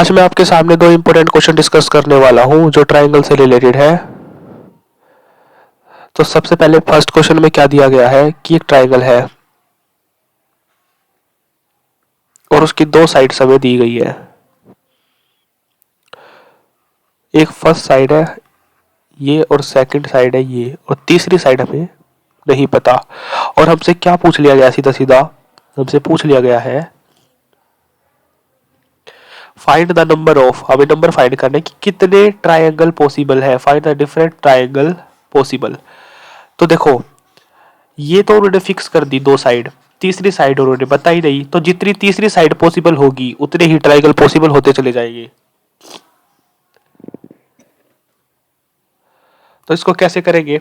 आज मैं आपके सामने दो इंपॉर्टेंट क्वेश्चन डिस्कस करने वाला हूं जो ट्रायंगल से रिलेटेड है। तो सबसे पहले फर्स्ट क्वेश्चन में क्या दिया गया है कि एक ट्रायंगल है और उसकी दो साइड्स हमें दी गई है। एक फर्स्ट साइड है ये और सेकंड साइड है ये और तीसरी साइड हमें नहीं पता। और हमसे क्या पूछ लिया गया, सीधा सीधा हमसे पूछ लिया गया है फाइंड द नंबर ऑफ, हमें नंबर फाइंड करना है कि कितने ट्रायंगल पॉसिबल है, find the different triangle possible. तो देखो ये तो उन्होंने फिक्स कर दी दो साइड, तीसरी साइड उन्होंने बता ही नहीं, तो जितनी तीसरी साइड पॉसिबल होगी उतने ही ट्रायंगल पॉसिबल होते चले जाएंगे। तो इसको कैसे करेंगे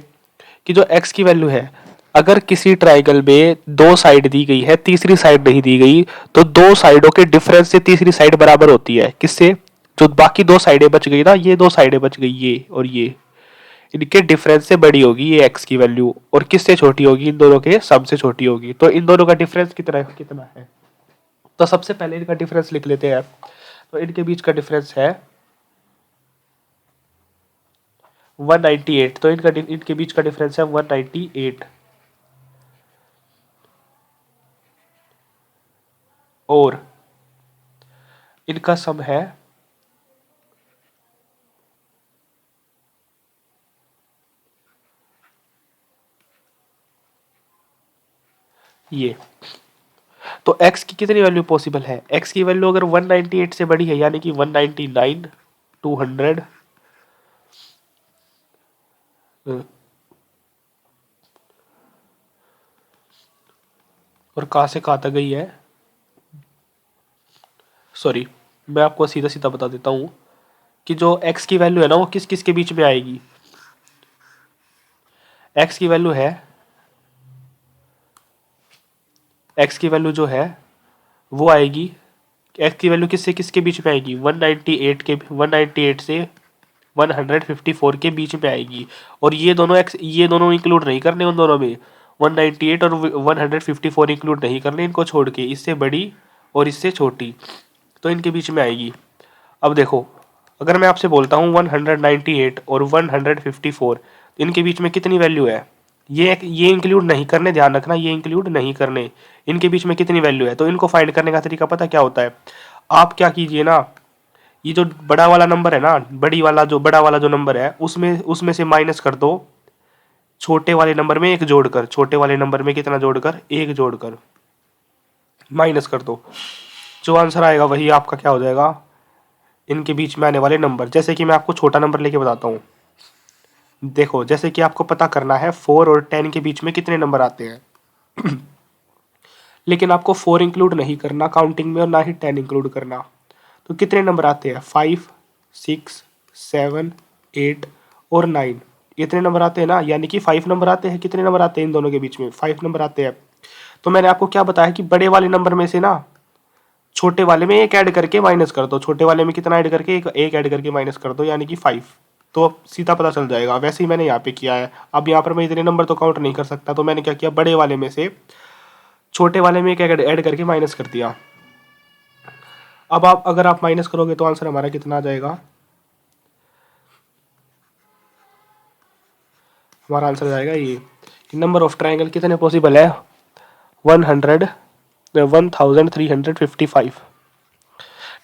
कि जो x की वैल्यू है, अगर किसी ट्रायंगल में दो साइड दी गई है तीसरी साइड नहीं दी गई, तो दो साइडों के डिफरेंस से तीसरी साइड बराबर होती है किससे, जो बाकी दो साइडें बच गई ना, ये दो साइडें बच गई ये और ये, इनके डिफरेंस से बड़ी होगी ये x की वैल्यू और किससे छोटी होगी, इन दोनों के सम से छोटी होगी। तो इन दोनों का डिफरेंस कितना कितना है, तो सबसे पहले इनका डिफरेंस लिख लेते हैं। तो इनके बीच का डिफरेंस है 198, तो इनके बीच का डिफरेंस है 198 और इनका सम है ये। तो x की कितनी वैल्यू पॉसिबल है, x की वैल्यू अगर 198 से बड़ी है यानी कि 199, 200 और कहां से कहां तक गई है, सॉरी मैं आपको सीधा सीधा बता देता हूं कि जो x की वैल्यू है ना वो किस किस के बीच में आएगी। x की वैल्यू है, x की वैल्यू जो है वो आएगी, x की वैल्यू किससे किसके बीच में आएगी, 198 से 154 के बीच में आएगी। और ये दोनों x, ये दोनों इंक्लूड नहीं करने उन दोनों में, 198 और 154 इंक्लूड नहीं करने इनको छोड़ के, इससे बड़ी और इससे छोटी, तो इनके बीच में आएगी। अब देखो अगर मैं आपसे बोलता हूँ 198 और 154, इनके बीच में कितनी वैल्यू है, ये इंक्लूड नहीं करने, ध्यान रखना ये इंक्लूड नहीं करने, इनके बीच में कितनी वैल्यू है। तो इनको फाइंड करने का तरीका पता क्या होता है, आप क्या कीजिए ना, ये जो बड़ा वाला नंबर है ना, बड़ा वाला जो नंबर है उसमें से माइनस कर दो छोटे वाले नंबर में एक जोड़कर, छोटे वाले नंबर में कितना जोड़कर, एक जोड़कर माइनस कर दो, जो आंसर आएगा वही आपका क्या हो जाएगा, इनके बीच में आने वाले नंबर। जैसे कि मैं आपको छोटा नंबर लेके बताता हूँ, देखो जैसे कि आपको पता करना है 4 और 10 के बीच में कितने नंबर आते हैं लेकिन आपको 4 इंक्लूड नहीं करना काउंटिंग में और ना ही 10 इंक्लूड करना, तो कितने नंबर आते हैं, 5, 6, 7, 8 और 9, इतने नंबर आते हैं ना, यानी कि 5 नंबर आते हैं। कितने नंबर आते हैं इन दोनों के बीच में, 5 नंबर आते हैं। तो मैंने आपको क्या बताया कि बड़े वाले नंबर में से ना छोटे वाले में एक ऐड करके माइनस कर दो, छोटे वाले में कितना ऐड करके, एक ऐड करके माइनस कर दो, यानी कि 5, तो सीधा पता चल जाएगा। वैसे ही मैंने यहाँ पे किया है। अब यहाँ पर मैं इतने नंबर तो काउंट नहीं कर सकता, तो मैंने क्या किया, बड़े वाले में से छोटे वाले में एक ऐड करके माइनस कर दिया। अब आप अगर आप माइनस करोगे तो आंसर हमारा कितना आ जाएगा, हमारा आंसर जाएगा ये कि नंबर ऑफ ट्रायंगल कितने पॉसिबल है, 1355।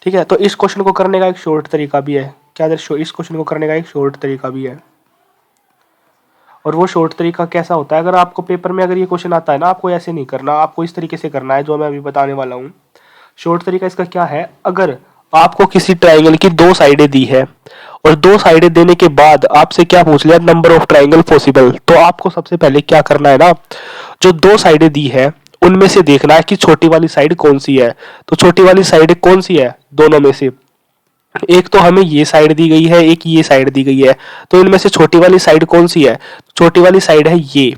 ठीक है, तो इस क्वेश्चन को करने का एक शॉर्ट तरीका भी है, क्या इस क्वेश्चन को करने का एक शॉर्ट तरीका भी है। और वो शॉर्ट तरीका कैसा होता है, अगर आपको पेपर में अगर ये क्वेश्चन आता है ना, आपको ऐसे नहीं करना, आपको इस तरीके से करना है जो मैं अभी बताने वाला हूँ। शॉर्ट तरीका इसका क्या है, अगर आपको किसी ट्रायंगल की दो साइडें दी है और दो साइडें देने के बाद आपसे क्या पूछ लिया, नंबर ऑफ ट्रायंगल पॉसिबल, तो आपको सबसे पहले क्या करना है ना, जो दो साइडें दी है उनमें से देखना है कि छोटी वाली साइड कौन सी है। तो छोटी वाली साइड कौन सी है, दोनों में से एक तो हमें ये साइड दी गई है, एक ये साइड दी गई है, तो इनमें से छोटी वाली साइड कौन सी है, छोटी वाली साइड है ये।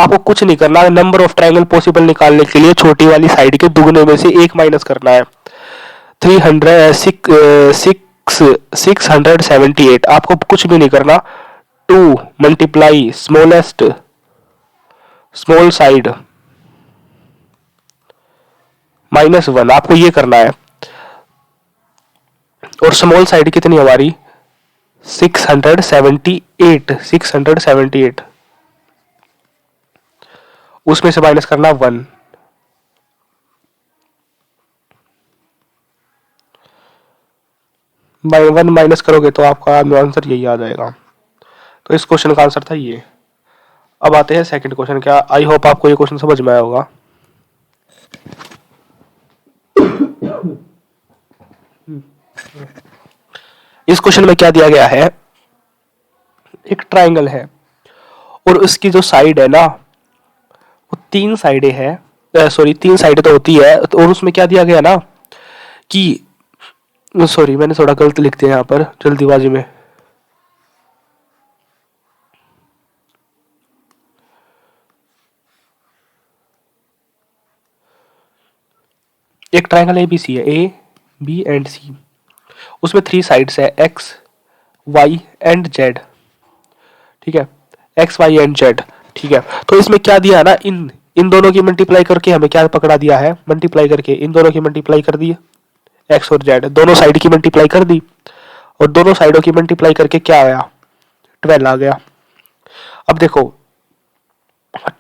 आपको कुछ नहीं करना, नंबर ऑफ ट्रायंगल पॉसिबल निकालने के लिए छोटी वाली साइड के दुगने में से एक माइनस करना है। 678, आपको कुछ भी नहीं करना, 2 मल्टीप्लाई स्मॉलेस्ट स्मॉल साइड -1, आपको ये करना है। स्मॉल साइड कितनी हमारी 678 उसमें से माइनस करना 1। बाई 1 माइनस करोगे तो आपका आंसर यही आ जाएगा। तो इस क्वेश्चन का आंसर था ये। अब आते हैं सेकंड क्वेश्चन। क्या आई होप आपको ये क्वेश्चन समझ में आया होगा। इस क्वेश्चन में क्या दिया गया है, एक ट्राइंगल है और उसकी जो साइड है ना वो 3 साइडें है, सॉरी 3 साइडें तो होती है, और उसमें क्या दिया गया ना कि सॉरी मैंने थोड़ा गलत लिख दिया यहाँ पर जल्दीबाजी में। एक ट्राइंगल ABC है, A B एंड C। उसमें 3 साइड्स है X Y एंड Z। ठीक है, X Y एंड Z। ठीक है, तो इसमें क्या दिया है ना, इन दोनों की मल्टीप्लाई करके हमें क्या पकड़ा दिया है, मल्टीप्लाई करके इन दोनों की मल्टीप्लाई कर दी, X और Z दोनों साइड की मल्टीप्लाई कर दी, और दोनों साइडों की मल्टीप्लाई करके क्या आया, 12 आ गया। अब देखो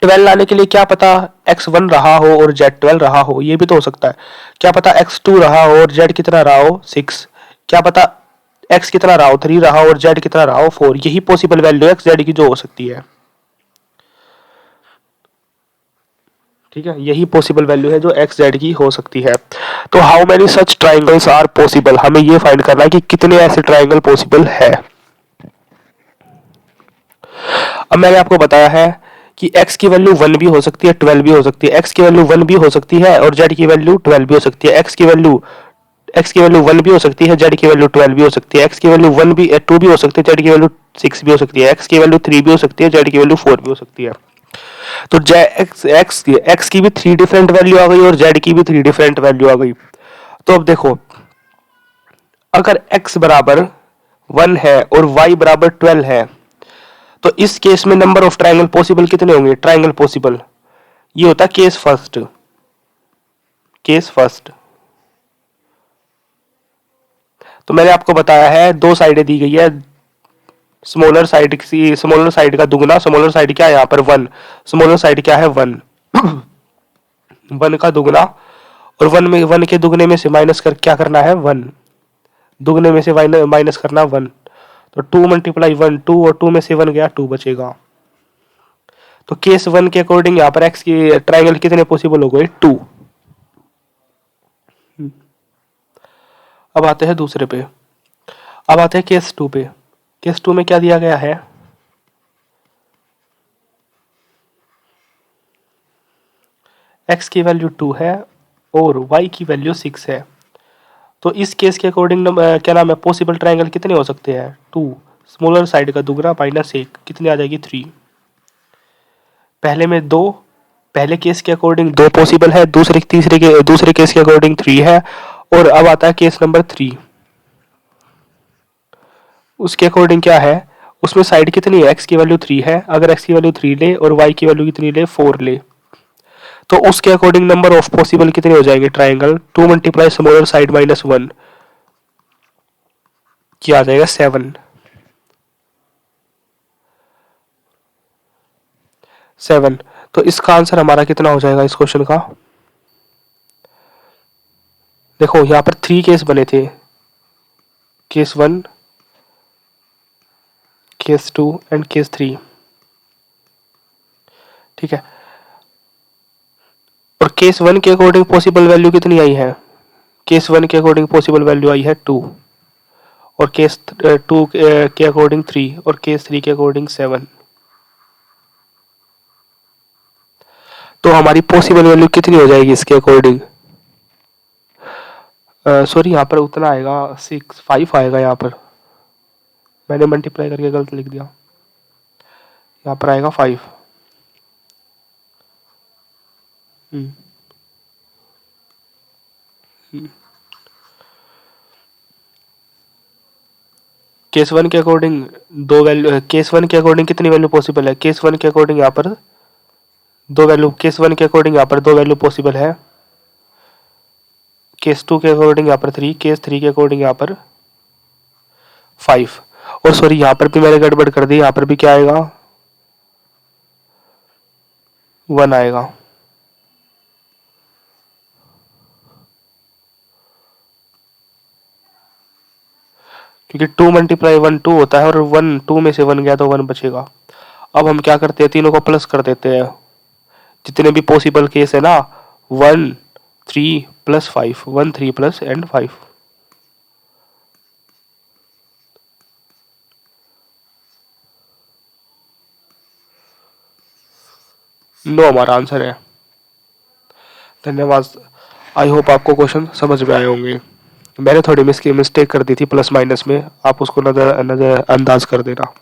12 लाने के लिए क्या पता X1 रहा हो और Z12 रहा हो, ये भी तो हो सकता है। क्या पता X2 रहा हो और Z कितना रहा हो 6। क्या पता X कितना रहा हो 3 रहा हो और Z कितना रहा हो 4। यही पॉसिबल वैल्यू है Z की जो हो सकती है। ठीक है, यही पॉसिबल वैल्यू है जो X Z की हो सकती है। तो how many such triangles are possible, हमें ये फाइंड करना है कि कितने ऐसे ट्राइंगल पॉसिबल है। अब मैंने आपको बताया है कि x की वैल्यू 1 भी हो सकती है 12 भी हो सकती है। x की वैल्यू 1 भी हो सकती है और z की वैल्यू 12 भी हो सकती है। x की वैल्यू 1 भी हो सकती है, z की वैल्यू 12 भी हो सकती है। x की वैल्यू 2 भी हो सकती है, z की वैल्यू 6 भी हो सकती है। x की वैल्यू 3 भी हो सकती है, z की वैल्यू 4 भी हो सकती है। तो x की भी 3 डिफरेंट वैल्यू आ गई और z की भी 3 डिफरेंट वैल्यू आ गई। तो अब देखो अगर x बराबर 1 है और y बराबर 12 है तो इस केस में नंबर ऑफ ट्राइंगल पॉसिबल कितने होंगे, ट्राइंगल पॉसिबल ये होता है केस फर्स्ट। तो मैंने आपको बताया है 2 साइडें दी गई है, स्मॉलर साइड का दुगना, स्मॉलर साइड क्या है यहाँ पर 1, स्मॉलर साइड क्या है 1 1 का दुगना, और 1 के दुगने में से माइनस कर क्या करना है 1, दुगने में से माइनस करना 1। तो 2 मल्टीप्लाई 1 2 और 2 में से 1 गया 2 बचेगा। तो केस 1 के अकॉर्डिंग यहाँ पर एक्स की ट्राइंगल कितने पॉसिबल हो गए 2। अब आते हैं दूसरे पे, अब आते हैं केस 2 पे। केस 2 में क्या दिया गया है, x की वैल्यू 2 है और y की वैल्यू 6 है। तो इस केस के अकॉर्डिंग क्या नाम है पॉसिबल ट्राइंगल कितने हो सकते हैं 2, स्मॉलर साइड का दुगना माइनस 1 कितनी आ जाएगी 3। पहले में 2, पहले केस के अकॉर्डिंग 2 पॉसिबल है, दूसरे केस के अकॉर्डिंग 3 है, और अब आता है केस नंबर 3। उसके अकॉर्डिंग क्या है, उसमें साइड कितनी है, x की वैल्यू 3 है, अगर x की वैल्यू 3 ले और y की वैल्यू कितनी ले 4 ले तो उसके अकॉर्डिंग नंबर ऑफ पॉसिबल कितने हो जाएंगे triangle, 2 multiply smaller side minus 1 क्या आ जाएगा 7। तो इसका आंसर हमारा कितना हो जाएगा इस क्वेश्चन का, देखो यहाँ पर 3 केस बने थे, केस 1 केस 2 एंड केस 3। ठीक है, और केस 1 के अकॉर्डिंग पॉसिबल वैल्यू कितनी आई है, केस 1 के अकॉर्डिंग पॉसिबल वैल्यू आई है 2, और केस 2 के अकॉर्डिंग 3, और केस 3 के अकॉर्डिंग 7। तो हमारी पॉसिबल वैल्यू कितनी हो जाएगी इसके अकॉर्डिंग, सॉरी यहाँ पर उतना आएगा 5 आएगा, यहाँ पर मैंने मल्टीप्लाई करके गलत लिख दिया, यहाँ पर आएगा 5। केस 1 के अकॉर्डिंग केस 1 के अकॉर्डिंग कितनी वैल्यू पॉसिबल है, केस 1 के अकॉर्डिंग यहाँ पर 2 वैल्यू, केस 1 के अकॉर्डिंग यहाँ पर 2 वैल्यू पॉसिबल है, केस 2 के अकॉर्डिंग यहाँ पर 3, केस 3 के अकॉर्डिंग यहाँ पर 5। और सॉरी यहाँ पर भी मैंने गड़बड़ कर दी, यहाँ पर भी क्या आएगा, 1 आएगा। क्योंकि 2 मल्टीप्लाई 1 2 होता है और 1 2 में से 1 गया तो 1 बचेगा। अब हम क्या करते हैं, तीनों को प्लस कर देते हैं, जितने भी पॉसिबल केस है ना, 1 3 प्लस 5, 1 3 प्लस एंड 5। 9 हमारा आंसर है। धन्यवाद। आई होप आपको क्वेश्चन समझ में आए होंगे। मैंने थोड़ी मिस्टेक कर दी थी प्लस माइनस में, आप उसको नजर अंदाज कर देना।